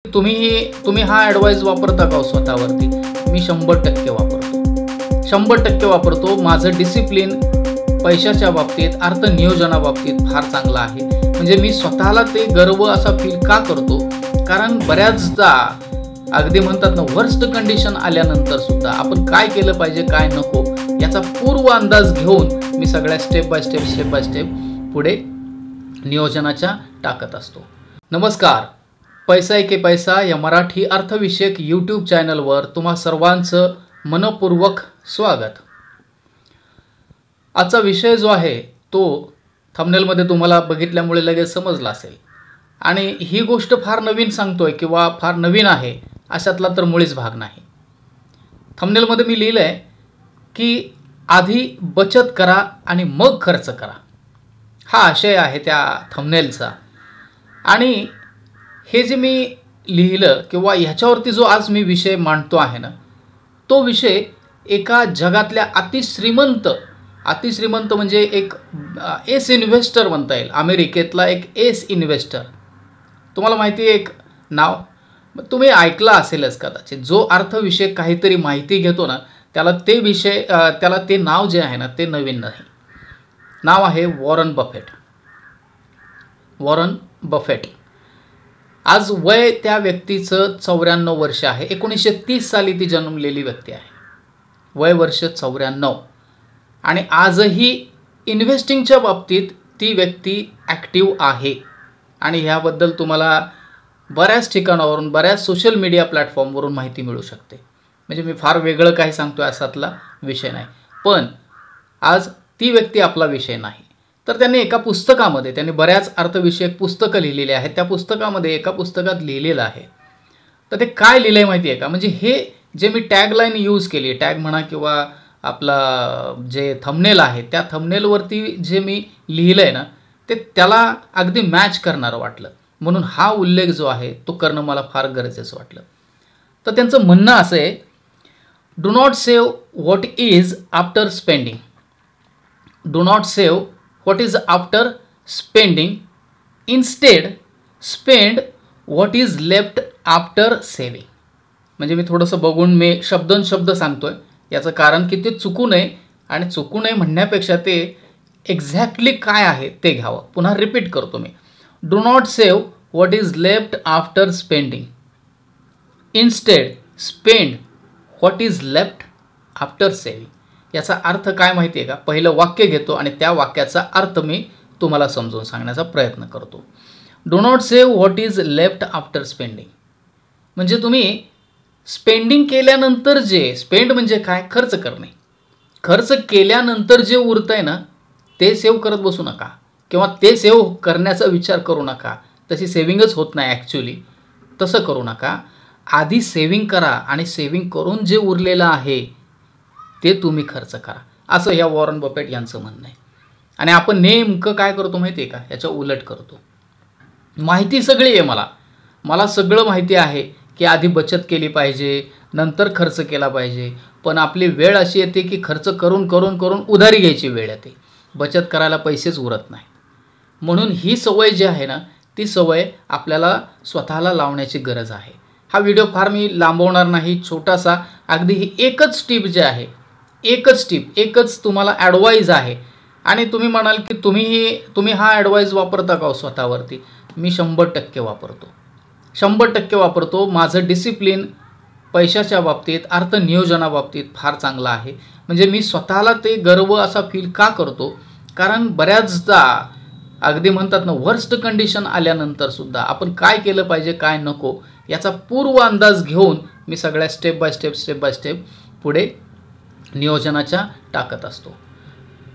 तुम्ही हा ॲडवाइस वापरता का स्वतःवरती? मी 100% वापरतो. 100% वापरतो. माझं डिसिप्लिन पैशाच्या बाबतीत, अर्थ नियोजनाबाबतीत फार चांगलं आहे. म्हणजे मी स्वतःला ते गर्व असा फील का करतो? कारण बऱ्याचदा अगदी म्हणतात ना, वर्स्ट कंडिशन आल्यानंतर सुद्धा आपण काय केलं पाहिजे, काय नको याचा पूर्व अंदाज घेऊन मी सगळ्या स्टेप बाय स्टेप पुढे नियोजनाच्या टाकत असतो. नमस्कार. पैसा एके पैसा या मराठी अर्थविषयक यूट्यूब चॅनलवर तुम्हा सर्वांचं मनपूर्वक स्वागत. आजचा विषय जो आहे तो थंबनेलमध्ये तुम्हाला बघितल्यामुळे लगेच समजला असेल. आणि ही गोष्ट फार नवीन सांगतोय किंवा फार नवीन आहे अशातला तर मुळीच भाग नाही. थंबनेलमध्ये मी लिहिलं आहे की आधी बचत करा आणि मग खर्च करा. हा आशय आहे त्या थंबनेलचा. आणि हे जे मी लिहिलं किंवा ह्याच्यावरती जो आज मी विषय मांडतो आहे ना, तो विषय एका जगातल्या अतिश्रीमंत म्हणजे एक एस इन्व्हेस्टर म्हणता येईल. अमेरिकेतला एक एस इन्व्हेस्टर. तुम्हाला माहिती आहे एक नाव तुम्ही ऐकलं असेलच कदाचित. जो अर्थविषयक काहीतरी माहिती घेतो ना, त्याला ते नाव जे आहे ना ते नवीन नाही. नाव आहे वॉरन बफेट. आज वय त्या व्यक्तीचं 94 वर्ष आहे. 1930 साली ती जन्मलेली व्यक्ती आहे. वय वर्ष 94. आणि आजही इन्व्हेस्टिंगच्या बाबतीत ती व्यक्ती ॲक्टिव्ह आहे. आणि ह्याबद्दल तुम्हाला बऱ्याच ठिकाणावरून, बऱ्याच सोशल मीडिया प्लॅटफॉर्मवरून माहिती मिळू शकते. म्हणजे मी फार वेगळं काही सांगतो असातला विषय नाही. पण आज ती व्यक्ती आपला विषय नाही. तर त्यांनी एका पुस्तकामध्ये, त्यांनी बऱ्याच अर्थविषयक पुस्तकं लिहिलेली आहेत. त्या पुस्तकामध्ये एका पुस्तकात लिहिलेलं आहे. तर ते काय लिहिलं आहे माहिती आहे का? म्हणजे हे जे मी टॅगलाईन यूज केली, टॅग म्हणा किंवा आपला जे थंबनेल आहे, त्या थंबनेलवरती जे मी लिहिलं आहे ना, ते त्याला अगदी मॅच करणारं वाटलं. म्हणून हा उल्लेख जो आहे तो करणं मला फार गरजेचं वाटलं. तर त्यांचं म्हणणं असं आहे, do not save what is after spending. Do not save what is after spending, instead spend what is left after saving. म्हणजे मी थोडंसं बघून मी शब्द सांगतोय. याचं कारण की ते चुकू नये म्हणण्यापेक्षा ते एक्झॅक्टली काय आहे ते घ्यावं. पुन्हा रिपीट करतो मी. Do not save what is left after spending, instead spend what is left after saving. याचा अर्थ काय माहिती आहे का? पहिलं वाक्य घेतो आणि त्या वाक्याचा अर्थ मी तुम्हाला समजून सांगण्याचा प्रयत्न करतो. Do not save what is left after spending म्हणजे तुम्ही स्पेंडिंग केल्यानंतर जे, स्पेंड म्हणजे काय? खर्च करणे. खर्च केल्यानंतर जे उरतं आहे ना, ते सेव्ह करत बसू नका किंवा ते सेव्ह करण्याचा विचार करू नका. तशी सेव्हिंगच होत नाही ॲक्च्युली. तसं करू नका. आधी सेव्हिंग करा आणि सेव्हिंग करून जे उरलेलं आहे ते तुम्ही खर्च करा, असं या वॉरन बफेट यांचं म्हणणं आहे. आणि आपण नेमकं काय करतो माहिती आहे का? याच्या उलट करतो. माहिती सगळी आहे मला सगळं माहिती आहे की आधी बचत केली पाहिजे, नंतर खर्च केला पाहिजे. पण आपली वेळ अशी येते की खर्च करून उधारी घ्यायची वेळ येते. बचत करायला पैसेच उरत नाही. म्हणून ही सवय जी आहे ना, ती सवय आपल्याला स्वतःला लावण्याची गरज आहे. हा व्हिडिओ फार मी लांबवणार नाही. छोटासा अगदी ही एकच टिप जी आहे, एकच तुम्हाला ॲडवाईज आहे. आणि तुम्ही म्हणाल की तुम्ही हा ॲडवाईज वापरता का स्वतःवरती? मी 100% वापरतो. 100% वापरतो. माझं डिसिप्लिन पैशाच्या बाबतीत, अर्थ नियोजनाबाबतीत फार चांगलं आहे. म्हणजे मी स्वतःला ते गर्व असा फील का करतो? कारण बऱ्याचदा अगदी म्हणतात ना, वर्स्ट कंडिशन आल्यानंतर सुद्धा आपण काय केलं पाहिजे, काय नको याचा पूर्व अंदाज घेऊन मी सगळ्या स्टेप बाय स्टेप पुढे नियोजनाच्या टाकत असतो,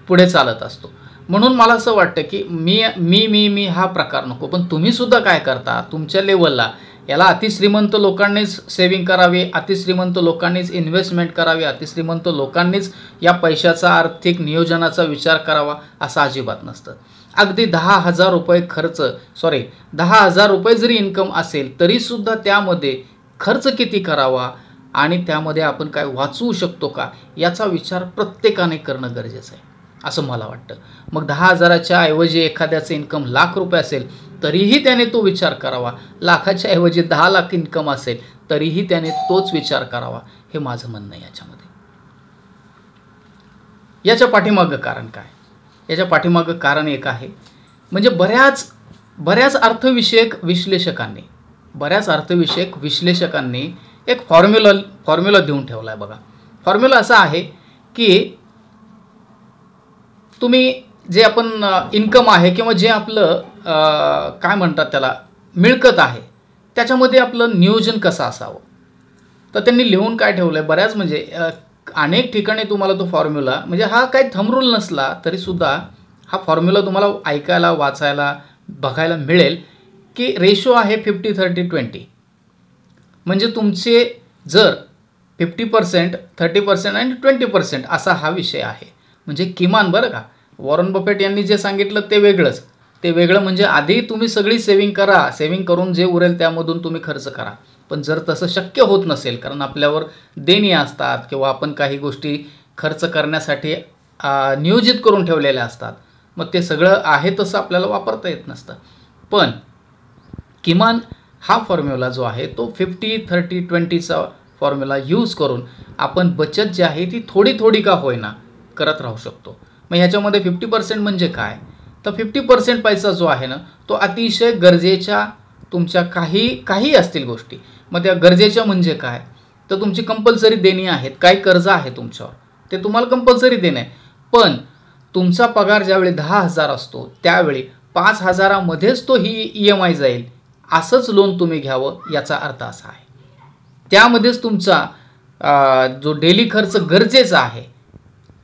पुढे चालत असतो. म्हणून मला असं वाटतं की मी हा प्रकार नको. पण तुम्हीसुद्धा काय करता तुमच्या लेवलला? याला अतिश्रीमंत लोकांनीच सेव्हिंग करावी, अतिश्रीमंत लोकांनीच इन्व्हेस्टमेंट करावी, अतिश्रीमंत लोकांनीच या पैशाचा आर्थिक नियोजनाचा विचार करावा असं अजिबात नसतं. अगदी 10,000 रुपये जरी इन्कम असेल तरीसुद्धा त्यामध्ये खर्च किती करावा आणि त्यामध्ये आपण काय वाचवू शकतो का याचा विचार प्रत्येकाने करणं गरजेचं आहे. असं मला वाटतं. मग 10,000च्या ऐवजी एखाद्याचं इन्कम ₹1,00,000 असेल तरीही त्याने तो विचार करावा. लाखाच्या ऐवजी 10,00,000 इन्कम असेल तरीही त्याने तोच विचार करावा, हे माझं म्हणणं आहे याच्यामध्ये. याच्या पाठीमागं कारण काय? याच्या पाठीमागं कारण एक आहे, म्हणजे बऱ्याच अर्थविषयक विश्लेषकांनी एक फॉर्म्युला देऊन ठेवला आहे बघा. फॉर्म्युला असा आहे की तुम्ही जे आपण इन्कम आहे किंवा जे आपलं काय म्हणतात त्याला मिळकत आहे, त्याच्यामध्ये आपलं नियोजन कसं असावं. तर त्यांनी लिहून काय ठेवलं आहे, बऱ्याच म्हणजे अनेक ठिकाणी तुम्हाला तो फॉर्म्युला, म्हणजे हा काही थंब रूल नसला तरीसुद्धा हा फॉर्म्युला तुम्हाला ऐकायला, वाचायला, बघायला मिळेल की रेशो आहे 50-30-20. म्हणजे तुमचे जर 50%, 30% आणि 20% असा हा विषय आहे. म्हणजे किमान बरं का, वॉरन बफेट यांनी जे सांगितलं ते वेगळं म्हणजे आधी तुम्ही सगळी सेव्हिंग करा, सेव्हिंग करून जे उरेल त्यामधून तुम्ही खर्च करा. पण जर तसं शक्य होत नसेल, कारण आपल्यावर देणी असतात किंवा आपण काही गोष्टी खर्च करण्यासाठी नियोजित करून ठेवलेल्या असतात, मग ते सगळं आहे तसं आपल्याला वापरता येत नसतं. पण किमान हा फॉर्म्युला जो आहे तो 50-30-20चा फॉर्म्युला यूज करून आपण बचत जी आहे ती थोडी का होईना करत राहू शकतो. मग ह्याच्यामध्ये 50% म्हणजे काय, तर 50% पैसा जो आहे ना, तो अतिशय गरजेच्या तुमच्या काही असतील गोष्टी. मग त्या गरजेच्या म्हणजे काय, तर तुमची कंपल्सरी देणी आहेत, काही कर्ज आहे तुमच्यावर, ते तुम्हाला कंपल्सरी देणं आहे. पण तुमचा पगार ज्यावेळी 10,000 असतो त्यावेळी 5,000मध्येच तो ही EMI जाईल असंच लोन तुम्ही घ्यावं, याचा अर्थ असा आहे. त्यामध्येच तुमचा जो डेली खर्च गरजेचा आहे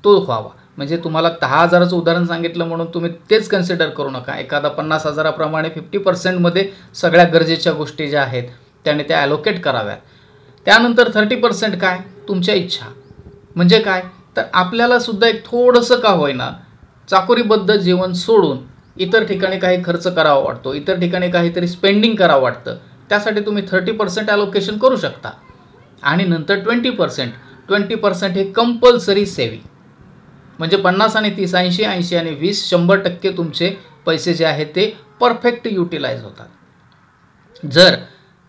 तो व्हावा. म्हणजे तुम्हाला 10,000चं उदाहरण सांगितलं म्हणून तुम्ही तेच कन्सिडर करू नका. एखादा 50,000प्रमाणे 50%मध्ये सगळ्या गरजेच्या गोष्टी ज्या आहेत त्याने त्या ॲलोकेट कराव्यात. त्यानंतर 30% काय, तुमच्या इच्छा. म्हणजे काय, तर आपल्याला सुद्धा एक थोडंसं का होईना चाकोरीबद्ध जीवन सोडून इतर ठिकाणी काही खर्च करावा वाटतो, इतर ठिकाणी काहीतरी स्पेंडिंग करावं वाटतं, त्यासाठी तुम्ही 30% ॲलोकेशन करू शकता. आणि नंतर 20% हे कंपल्सरी सेव्हिंग. म्हणजे 50 आणि 30, 80 आणि 20, 100% तुमचे पैसे जे आहेत ते परफेक्ट युटिलाइज होतात. जर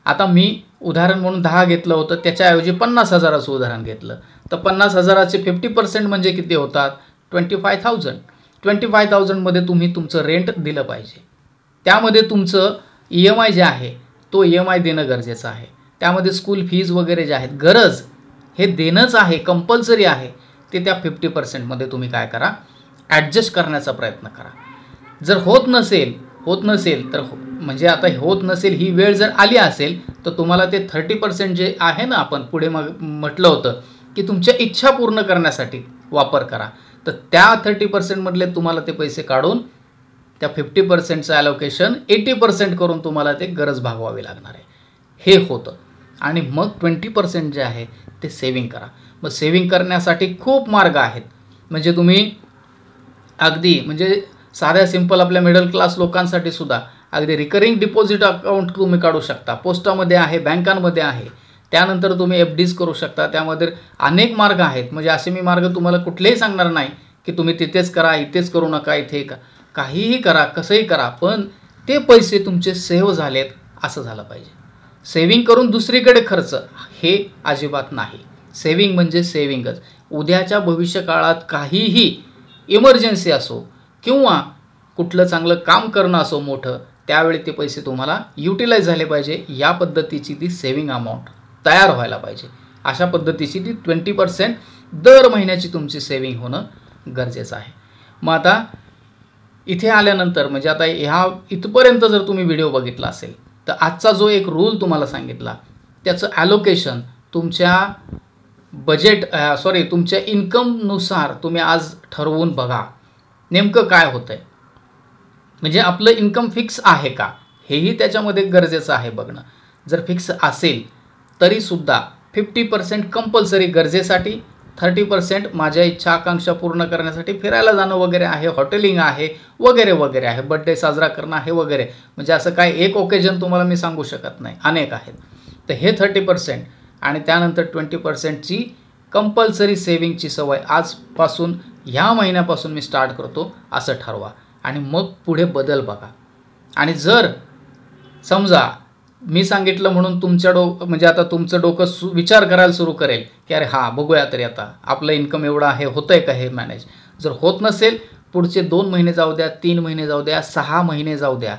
आता मी उदाहरण म्हणून 10 घेतलं होतं, त्याच्याऐवजी 50,000चं उदाहरण घेतलं, तर 50,000चे 50% म्हणजे किती होतात, 25,000. 25,000मध्ये तुम्ही तुमचं रेंट दिलं पाहिजे. त्यामध्ये तुमचं EMI जे आहे तो EMI देणं गरजेचं आहे. त्यामध्ये स्कूल फीज वगैरे जे आहेत, गरज हे देणंच आहे, कंपल्सरी आहे. ते त्या 50%मध्ये तुम्ही काय करा, ॲडजस्ट करण्याचा प्रयत्न करा. जर होत नसेल तर म्हणजे आता होत नसेल ही वेळ जर आली असेल तर तुम्हाला ते 30% जे आहे ना, आपण पुढे म्हटलं होतं की तुमच्या इच्छा पूर्ण करण्यासाठी वापर करा. तर त्या 30%मधले तुम्हाला ते पैसे काढून त्या 50%चं ॲलोकेशन 80% करून तुम्हाला ते गरज भागवावी लागणार आहे. हे होतं. आणि मग 20% जे आहे ते सेव्हिंग करा. मग सेव्हिंग करण्यासाठी खूप मार्ग आहेत. म्हणजे तुम्ही अगदी म्हणजे साध्या सिंपल आपल्या मिडल क्लास लोकांसाठी सुद्धा अगदी रिकरिंग डिपॉझिट अकाउंट तुम्ही काढू शकता. पोस्टामध्ये आहे, बँकांमध्ये आहे. त्यानंतर तुम्ही FDs करू शकता. त्यामध्ये अनेक मार्ग आहेत. म्हणजे असे मी मार्ग तुम्हाला कुठलेही सांगणार नाही की तुम्ही तिथेच करा, इथेच करू नका, इथे काहीही करा, कसंही करा, पण ते पैसे तुमचे सेव्ह झालेत असं झालं पाहिजे. सेव्हिंग करून दुसरीकडे खर्च हे अजिबात नाही. सेव्हिंग म्हणजे सेव्हिंगच. उद्याच्या भविष्यकाळात काहीही इमर्जन्सी असो किंवा कुठलं चांगलं काम करणं असो मोठं, त्यावेळी ते पैसे तुम्हाला युटिलाइज झाले पाहिजे. या पद्धतीची ती सेव्हिंग अमाऊंट तयार व्हायला पाहिजे. अशा पद्धतीची ती 20% दर महिन्याची तुमची सेव्हिंग होणं गरजेचं आहे. मग आता इथे आल्यानंतर म्हणजे आता इथपर्यंत जर तुम्ही व्हिडिओ बघितला असेल तर आजचा जो एक रूल तुम्हाला सांगितला त्याचं ॲलोकेशन तुमच्या तुमच्या इन्कमनुसार तुम्ही आज ठरवून बघा नेमकं काय होतंय. म्हणजे आपलं इन्कम फिक्स आहे का हेही त्याच्यामध्ये गरजेचं आहे बघणं. जर फिक्स असेल तरीसुद्धा 50% कंपल्सरी गरजेसाठी, 30% माझ्या इच्छा आकांक्षा पूर्ण करण्यासाठी फिरायला जाणं वगैरे आहे, हॉटेलिंग आहे वगैरे वगैरे आहे, बड्डे साजरा करणं आहे वगैरे. म्हणजे असं काय एक ओकेजन तुम्हाला मी सांगू शकत नाही, अनेक आहेत. तर हे 30% आणि त्यानंतर 20%ची कंपल्सरी सेविंगची सवय आजपासून ह्या महिन्यापासून मी स्टार्ट करतो असं ठरवा आणि मग पुढे बदल बघा. आणि जर समजा मी सांगितलं म्हणून तुमच्या म्हणजे आता तुमचं डोकं विचार करायला सुरू करेल की अरे हां बघूया तरी आता आपलं इन्कम एवढं आहे, होतंय का हे मॅनेज. जर होत नसेल पुढचे 2 महिने जाऊ द्या, 3 महिने जाऊ द्या, 6 महिने जाऊ द्या,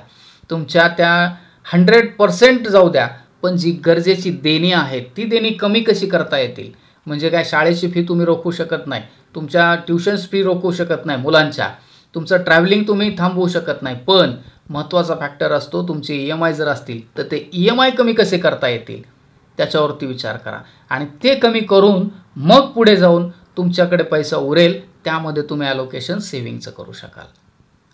तुमच्या त्या 100% जाऊ द्या, पण जी गरजेची देणी आहेत ती देणी कमी कशी करता येतील. म्हणजे काय, शाळेची फी तुम्ही रोखू शकत नाही, तुमच्या ट्युशन्स फी रोखू शकत नाही मुलांच्या, तुमचं ट्रॅव्हलिंग तुम्ही थांबवू शकत नाही, पण महत्त्वाचा फॅक्टर असतो तुमचे EMI जर असतील तर ते EMI कमी कसे करता येतील त्याच्यावरती विचार करा. आणि ते कमी करून मग पुढे जाऊन तुमच्याकडे पैसा उरेल, त्यामध्ये तुम्ही ॲलोकेशन सेव्हिंगचं करू शकाल.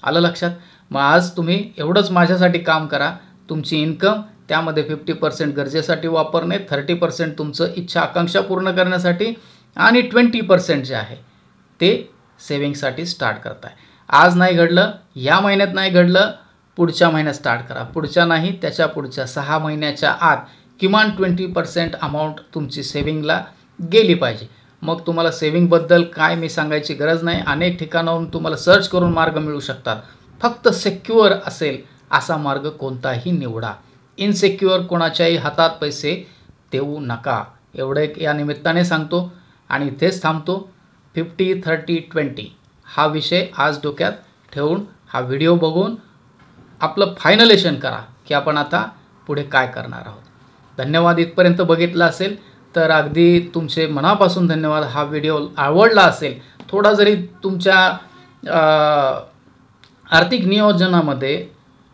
आलं लक्षात. मग आज तुम्ही एवढंच माझ्यासाठी काम करा. तुमची इन्कम त्यामध्ये 50% गरजेसाठी वापरणे, 30% तुमचं इच्छा आकांक्षा पूर्ण करण्यासाठी आणि 20% जे आहे ते सेव्हिंगसाठी स्टार्ट करताय. आज नाही घडलं, या महिन्यात नाही घडलं, पुढच्या महिन्यात स्टार्ट करा. पुढच्या नाही त्याच्या पुढच्या 6 महिन्याच्या आत किमान 20% अमाऊंट तुमची सेव्हिंगला गेली पाहिजे. मग तुम्हाला सेव्हिंगबद्दल काय मी सांगायची गरज नाही. अनेक ठिकाणाहून तुम्हाला सर्च करून मार्ग मिळू शकतात. फक्त सिक्युअर असेल असा मार्ग कोणताही निवडा. इनसिक्युअर कोणाच्याही हातात पैसे देऊ नका. एवढे या निमित्ताने सांगतो आणि इथेच थांबतो. 50-30-20 हा विषय आज डोक्यात ठेवून हा व्हिडिओ बघून आपलं फायनलेशन करा की आपण आता पुढे काय करणार आहोत. धन्यवाद. इथपर्यंत बघितलं असेल तर अगदी तुमचे मनापासून धन्यवाद. हा व्हिडिओ आवडला असेल, थोडा जरी तुमच्या आर्थिक नियोजनामध्ये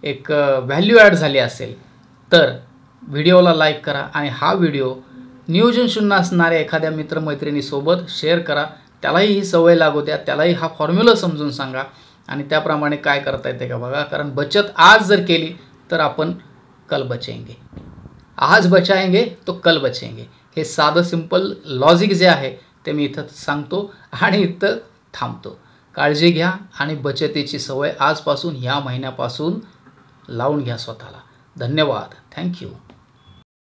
एक व्हॅल्यू ॲड झाली असेल तर व्हिडिओला लाईक करा आणि हा व्हिडिओ नियोजन शून्य असणाऱ्या एखाद्या मित्रमैत्रिणीसोबत शेअर करा. त्यालाही ही सवय लागू द्या, त्यालाही हा फॉर्म्युला समजून सांगा आणि त्याप्रमाणे काय करता येते का बघा. कारण बचत आज जर केली तर आपण कल बचेंगे. आज बचाएंगे तो कल बचेंगे. हे साधं सिंपल लॉजिक जे आहे ते मी इथं सांगतो आणि इथं थांबतो. काळजी घ्या आणि बचतीची सवय आजपासून ह्या महिन्यापासून लावून घ्या स्वतःला. धन्यवाद. थँक्यू.